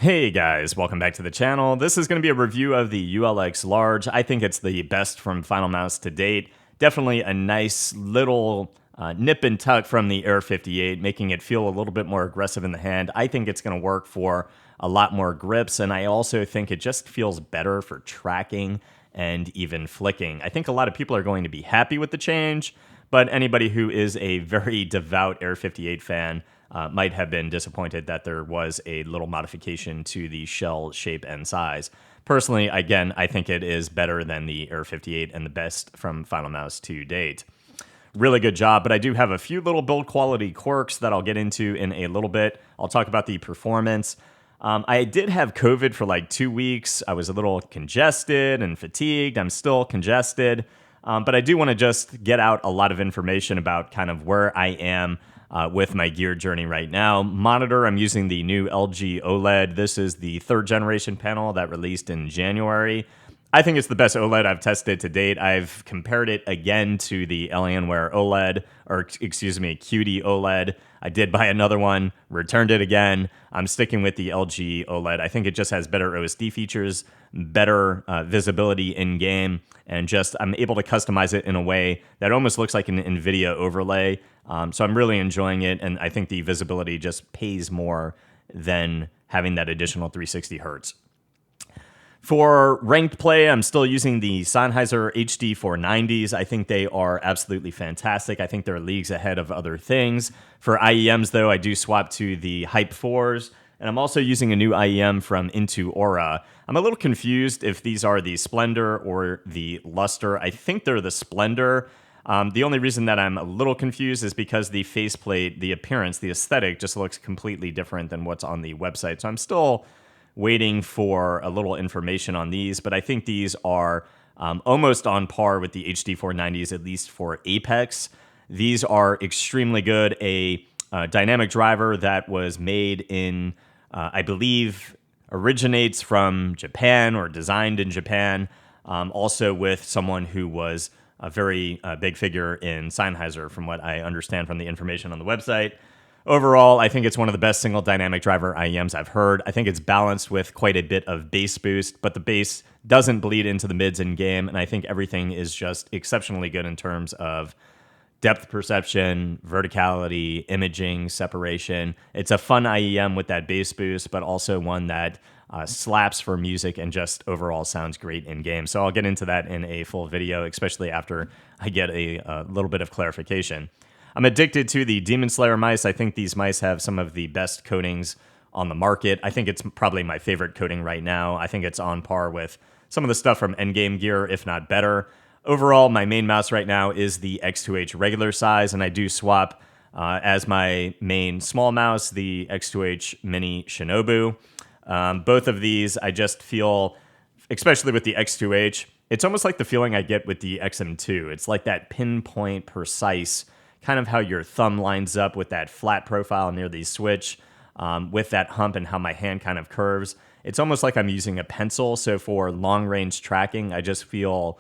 Hey guys, welcome back to the channel. This is going to be a review of the ULX Large. I think it's the best from Finalmouse to date. Definitely a nice little nip and tuck from the Air 58, making it feel a little bit more aggressive in the hand. I think it's going to work for a lot more grips, and I also think it just feels better for tracking and even flicking. I think a lot of people are going to be happy with the change, but anybody who is a very devout Air 58 fan might have been disappointed that there was a little modification to the shell shape and size. Personally, again, I think it is better than the Air 58 and the best from Finalmouse to date. Really good job, but I do have a few little build quality quirks that I'll get into in a little bit. I'll talk about the performance. I did have COVID for like 2 weeks. I was a little congested and fatigued. I'm still congested, but I do want to just get out a lot of information about kind of where I am with my gear journey right now. Monitor, I'm using the new LG OLED. This is the third generation panel that released in January. I think it's the best OLED I've tested to date. I've compared it again to the Alienware OLED, or excuse me, QD OLED. I did buy another one, returned it again. I'm sticking with the LG OLED. I think it just has better OSD features, better visibility in game, and just I'm able to customize it in a way that almost looks like an NVIDIA overlay. So I'm really enjoying it, and I think the visibility just pays more than having that additional 360 hertz. For ranked play, I'm still using the Sennheiser HD 490s. I think they are absolutely fantastic. I think they're leagues ahead of other things. For IEMs, though, I do swap to the Hype 4s, and I'm also using a new IEM from Into Aura. I'm a little confused if these are the Splendor or the Luster. I think they're the Splendor. The only reason that I'm a little confused is because the faceplate, the appearance, the aesthetic just looks completely different than what's on the website. So I'm still waiting for a little information on these, but I think these are almost on par with the HD 490s, at least for Apex. These are extremely good. A dynamic driver that was made in, I believe, originates from Japan or designed in Japan, also with someone who was a very big figure in Sennheiser, from what I understand from the information on the website. Overall, I think it's one of the best single dynamic driver IEMs I've heard. I think it's balanced with quite a bit of bass boost, but the bass doesn't bleed into the mids in game, and I think everything is just exceptionally good in terms of depth perception, verticality, imaging, separation. It's a fun IEM with that bass boost, but also one that slaps for music and just overall sounds great in game. So I'll get into that in a full video, especially after I get a little bit of clarification. I'm addicted to the Demon Slayer mice. I think these mice have some of the best coatings on the market. I think it's probably my favorite coating right now. I think it's on par with some of the stuff from Endgame gear, if not better. Overall, my main mouse right now is the X2H regular size, and I do swap as my main small mouse, the X2H Mini Shinobu. Both of these, I just feel, especially with the X2H, it's almost like the feeling I get with the XM2. It's like that pinpoint, precise, kind of how your thumb lines up with that flat profile near the switch, with that hump and how my hand kind of curves. It's almost like I'm using a pencil. So for long-range tracking, I just feel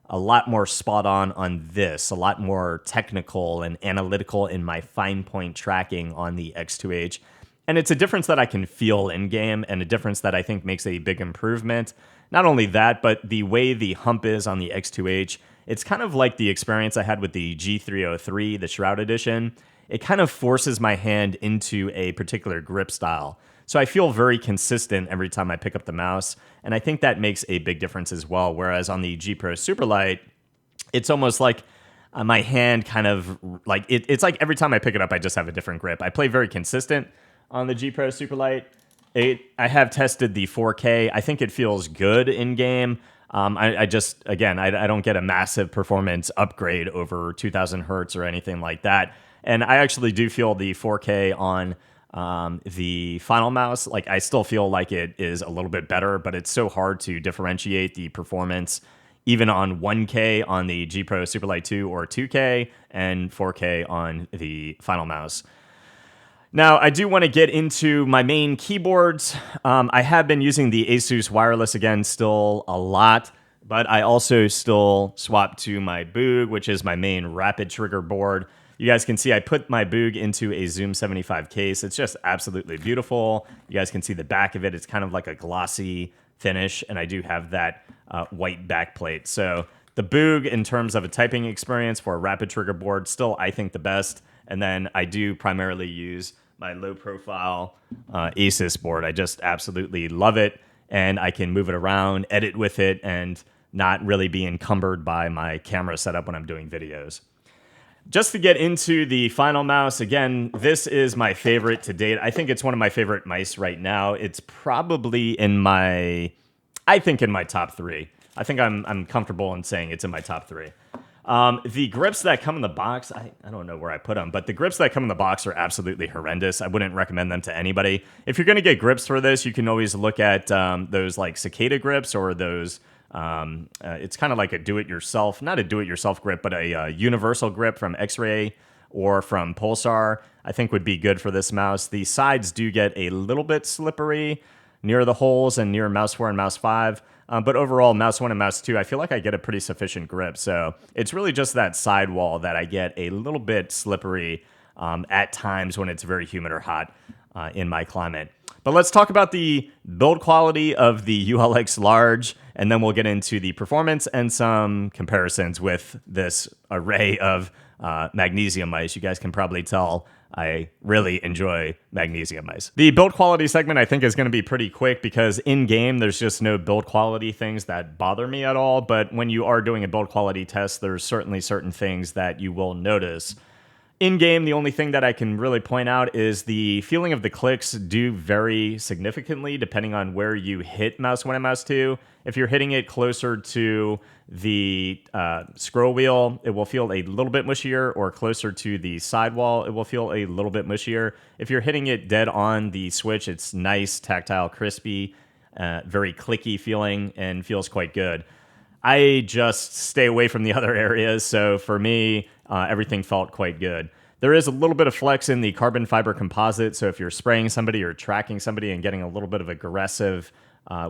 a lot more spot on this, a lot more technical and analytical in my fine point tracking on the X2H. And it's a difference that I can feel in game, and a difference that I think makes a big improvement. Not only that, but the way the hump is on the X2H, it's kind of like the experience I had with the G303, the Shroud Edition. It kind of forces my hand into a particular grip style. So I feel very consistent every time I pick up the mouse, and I think that makes a big difference as well. Whereas on the G Pro Superlight, it's almost like my hand kind of, like, it's like every time I pick it up, I just have a different grip. I play very consistent on the G Pro Superlight. I have tested the 4K. I think it feels good in game. I just, again, I don't get a massive performance upgrade over 2000 hertz or anything like that. And I actually do feel the 4K on the Finalmouse, like, I still feel like it is a little bit better, but it's so hard to differentiate the performance even on 1K on the G Pro Superlight 2 or 2K and 4K on the Finalmouse. Now, I do want to get into my main keyboards. I have been using the Asus wireless again still a lot, but I also still swap to my Boog, which is my main rapid trigger board. You guys can see I put my Boog into a Zoom 75 case. It's just absolutely beautiful. You guys can see the back of it. It's kind of like a glossy finish, and I do have that white backplate. So the Boog, in terms of a typing experience for a rapid trigger board, still I think the best. And then I do primarily use my low profile Asus board. I just absolutely love it, and I can move it around, edit with it, and not really be encumbered by my camera setup when I'm doing videos. Just to get into the Finalmouse, again, this is my favorite to date. I think it's one of my favorite mice right now. It's probably in my top 3. I think I'm comfortable in saying it's in my top 3. The grips that come in the box, I don't know where I put them, but the grips that come in the box are absolutely horrendous. I wouldn't recommend them to anybody. If you're going to get grips for this, you can always look at those like cicada grips, or those, it's kind of like a do-it-yourself, not a do-it-yourself grip, but a universal grip from X-Ray or from Pulsar, I think would be good for this mouse. The sides do get a little bit slippery near the holes and near mouse 4 and mouse 5. But overall, mouse 1 and mouse 2, I feel like I get a pretty sufficient grip. So it's really just that sidewall that I get a little bit slippery at times when it's very humid or hot in my climate. But let's talk about the build quality of the ULX Large, and then we'll get into the performance and some comparisons with this array of magnesium mice. You guys can probably tell I really enjoy magnesium mice. The build quality segment I think is going to be pretty quick, because in-game there's just no build quality things that bother me at all, but when you are doing a build quality test, there's certainly certain things that you will notice. In-game, the only thing that I can really point out is the feeling of the clicks do vary significantly depending on where you hit mouse 1 and mouse 2. If you're hitting it closer to the scroll wheel, it will feel a little bit mushier, or closer to the sidewall, it will feel a little bit mushier. If you're hitting it dead on the switch, it's nice, tactile, crispy, very clicky feeling, and feels quite good. I just stay away from the other areas, so for me, everything felt quite good. There is a little bit of flex in the carbon fiber composite, so if you're spraying somebody or tracking somebody and getting a little bit of aggressive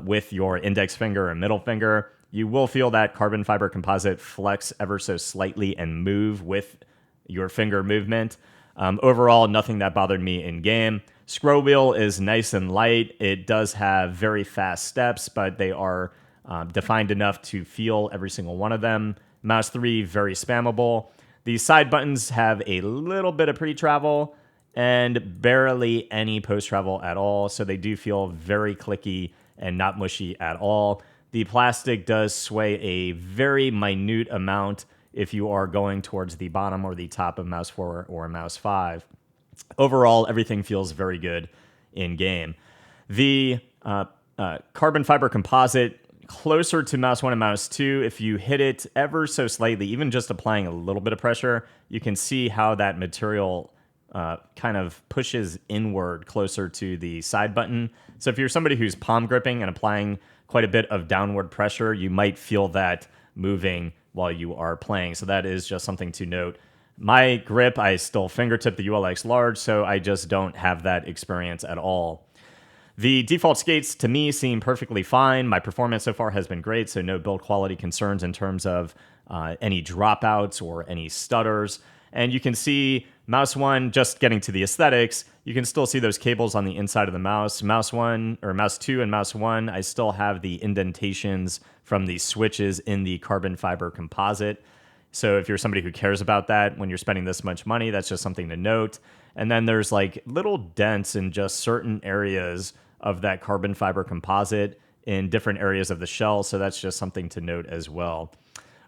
with your index finger or middle finger, you will feel that carbon fiber composite flex ever so slightly and move with your finger movement. Overall, nothing that bothered me in game. Scroll wheel is nice and light. It does have very fast steps, but they are defined enough to feel every single one of them. Mouse 3, very spammable. The side buttons have a little bit of pre-travel and barely any post-travel at all, so they do feel very clicky and not mushy at all. The plastic does sway a very minute amount if you are going towards the bottom or the top of mouse 4 or mouse 5. Overall, everything feels very good in game. The carbon fiber composite, closer to mouse 1 and mouse 2, if you hit it ever so slightly, even just applying a little bit of pressure, you can see how that material kind of pushes inward closer to the side button. So if you're somebody who's palm gripping and applying quite a bit of downward pressure, you might feel that moving while you are playing. So that is just something to note. My grip, I still fingertip the ULX Large, so I just don't have that experience at all. The default skates, to me, seem perfectly fine. My performance so far has been great, so no build quality concerns in terms of any dropouts or any stutters. And you can see mouse 1, just getting to the aesthetics, you can still see those cables on the inside of the mouse. Mouse 1, or mouse 2 and mouse 1, I still have the indentations from the switches in the carbon fiber composite. So if you're somebody who cares about that when you're spending this much money, that's just something to note. And then there's like little dents in just certain areas of that carbon fiber composite in different areas of the shell, so that's just something to note as well.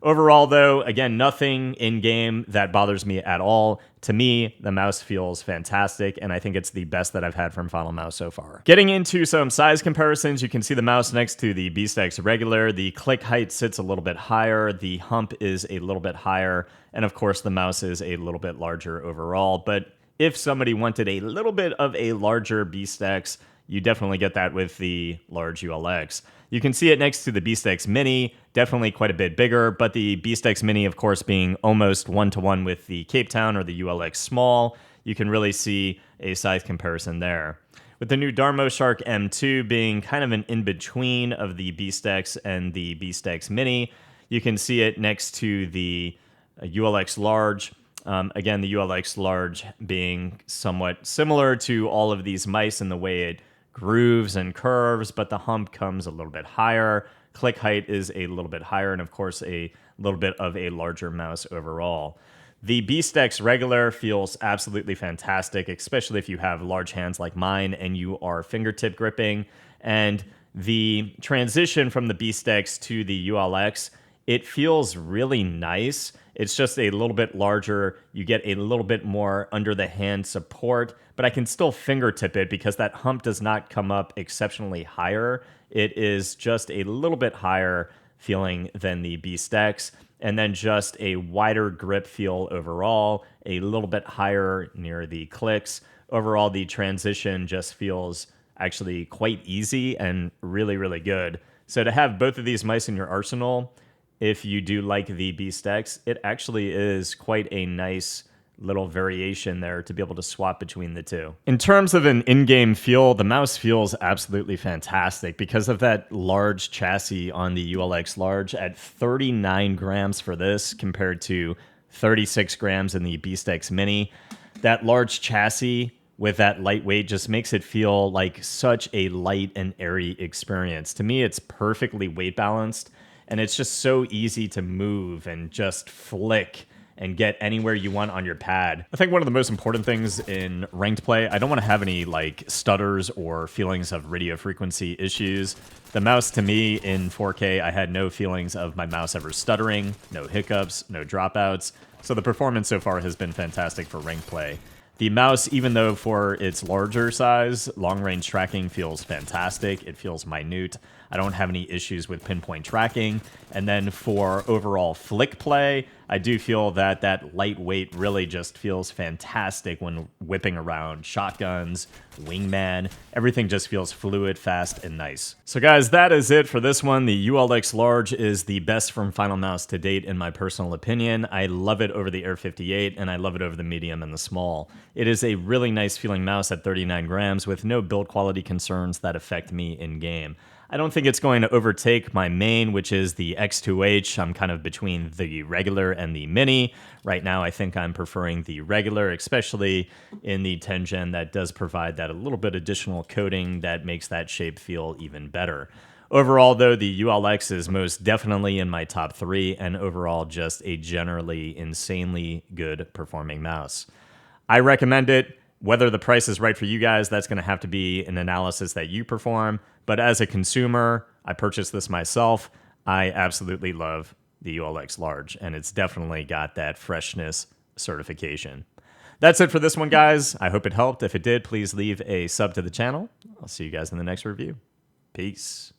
Overall, though, again, nothing in-game that bothers me at all. To me, the mouse feels fantastic, and I think it's the best that I've had from Finalmouse so far. Getting into some size comparisons, you can see the mouse next to the Beast X Regular. The click height sits a little bit higher, the hump is a little bit higher, and of course the mouse is a little bit larger overall. But if somebody wanted a little bit of a larger Beast X, you definitely get that with the large ULX. You can see it next to the Beast X Mini, definitely quite a bit bigger, but the Beast X Mini, of course, being almost one-to-one with the Cape Town or the ULX Small, you can really see a size comparison there. With the new Darmo Shark M2 being kind of an in-between of the Beast X and the Beast X Mini, you can see it next to the ULX Large. Again, the ULX Large being somewhat similar to all of these mice in the way it grooves and curves, but the hump comes a little bit higher. Click height is a little bit higher, and of course, a little bit of a larger mouse overall. The B-Stex regular feels absolutely fantastic, especially if you have large hands like mine and you are fingertip gripping. And the transition from the B-Stex to the ULX, it feels really nice. It's just a little bit larger. You get a little bit more under the hand support, but I can still fingertip it because that hump does not come up exceptionally higher. It is just a little bit higher feeling than the B-Stex, and then just a wider grip feel overall, a little bit higher near the clicks. Overall, the transition just feels actually quite easy and really, really good. So to have both of these mice in your arsenal, if you do like the B-Stex, it actually is quite a nice little variation there to be able to swap between the two. In terms of an in-game feel, the mouse feels absolutely fantastic because of that large chassis on the ULX Large at 39 grams for this compared to 36 grams in the B-Stex Mini. That large chassis with that lightweight just makes it feel like such a light and airy experience. To me, it's perfectly weight balanced, and it's just so easy to move and just flick and get anywhere you want on your pad. I think one of the most important things in ranked play, I don't want to have any like stutters or feelings of radio frequency issues. The mouse, to me, in 4K, I had no feelings of my mouse ever stuttering, no hiccups, no dropouts. So the performance so far has been fantastic for ranked play. The mouse, even though for its larger size, long-range tracking feels fantastic. It feels minute. I don't have any issues with pinpoint tracking. And then for overall flick play, I do feel that that lightweight really just feels fantastic when whipping around shotguns, wingman. Everything just feels fluid, fast, and nice. So guys, that is it for this one. The ULX Large is the best from Finalmouse to date, in my personal opinion. I love it over the Air 58, and I love it over the medium and the small. It is a really nice feeling mouse at 39 grams with no build quality concerns that affect me in game. I don't think it's going to overtake my main, which is the X2H. I'm kind of between the regular and the mini. Right now, I think I'm preferring the regular, especially in the 10 Gen that does provide that a little bit additional coating that makes that shape feel even better. Overall, though, the ULX is most definitely in my top 3, and overall just a generally insanely good performing mouse. I recommend it. Whether the price is right for you guys, that's going to have to be an analysis that you perform. But as a consumer, I purchased this myself. I absolutely love the ULX Large, and it's definitely got that freshness certification. That's it for this one, guys. I hope it helped. If it did, please leave a sub to the channel. I'll see you guys in the next review. Peace.